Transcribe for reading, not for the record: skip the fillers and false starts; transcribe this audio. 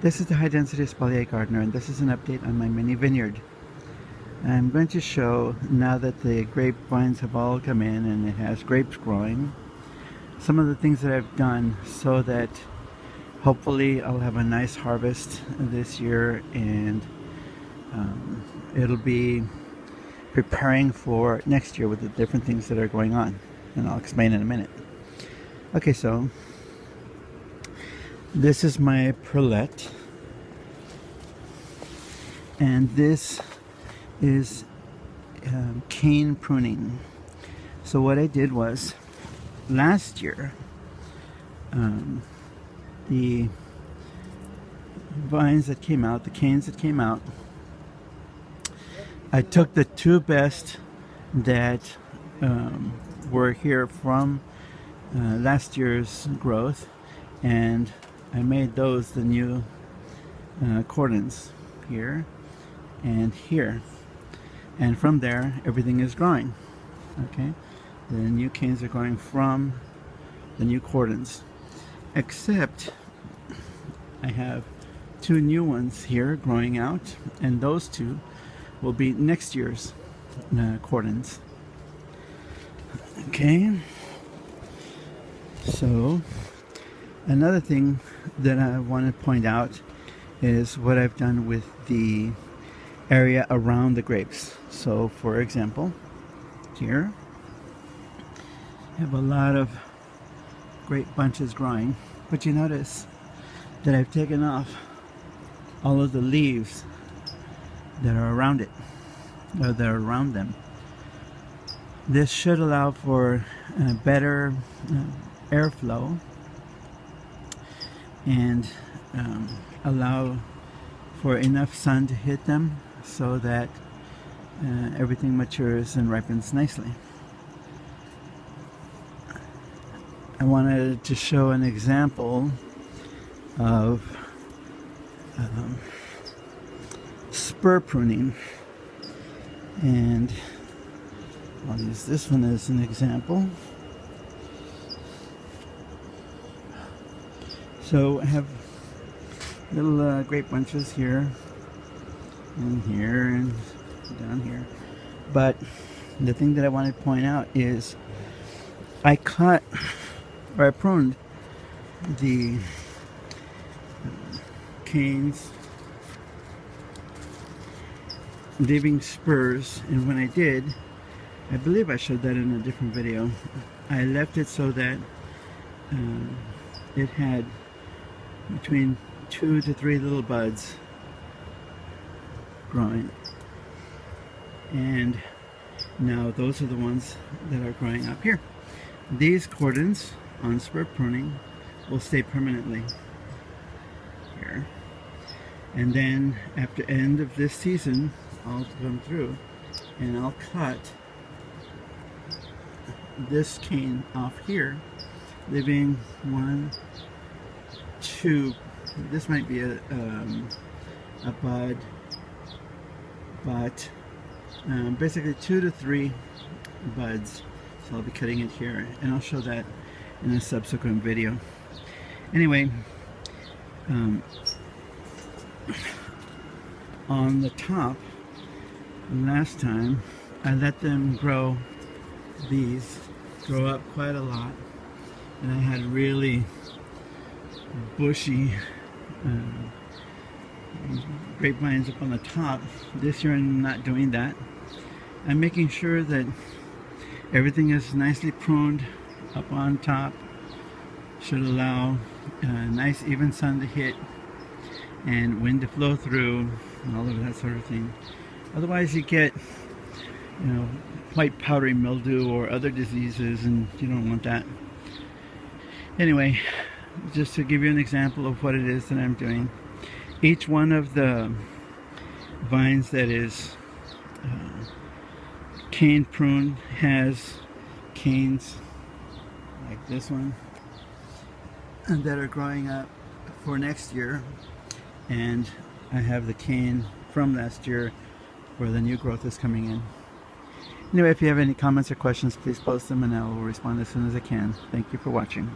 This is the high density Espalier Gardener, and this is an update on my mini vineyard. I'm going to show, now that the grapevines have all come in and it has grapes growing, some of the things that I've done so that hopefully I'll have a nice harvest this year, and it'll be preparing for next year with the different things that are going on, and I'll explain in a minute. Okay, so this is my perlette, and this is cane pruning. So what I did was, last year, the vines that came out, the canes that came out, I took the two best that were here from last year's growth, and I made those the new cordons here and here, and from there everything is growing. Okay, the new canes are growing from the new cordons, except I have two new ones here growing out, and those two will be next year's cordons. Okay, so another thing that I want to point out is what I've done with the area around the grapes. So for example, here I have a lot of grape bunches growing, but you notice that I've taken off all of the leaves that are around it, or that are around them. This should allow for better airflow and allow for enough sun to hit them so that everything matures and ripens nicely. I wanted to show an example of spur pruning, and I'll use this one as an example. So I have little grape bunches here and here and down here, but the thing that I want to point out is I cut, or I pruned the canes, leaving spurs, and when I did, I believe I showed that in a different video, I left it so that it had between 2 to 3 little buds growing, and now those are the ones that are growing up here. These cordons on spur pruning will stay permanently here, and then after end of this season I'll come through and I'll cut this cane off here, leaving 1, 2, this might be a bud, but basically 2 to 3 buds. So I'll be cutting it here, and I'll show that in a subsequent video. Anyway, on the top, last time I let them grow, these grow up quite a lot, and I had really bushy grapevines up on the top. This year I'm not doing that. I'm making sure that everything is nicely pruned up on top. Should allow nice even sun to hit and wind to flow through and all of that sort of thing. Otherwise you get, you know, white powdery mildew or other diseases, and you don't want that. Anyway, just to give you an example of what it is that I'm doing, each one of the vines that is cane pruned has canes like this one, and that are growing up for next year, and I have the cane from last year where the new growth is coming in. Anyway, if you have any comments or questions, please post them and I will respond as soon as I can. Thank you for watching.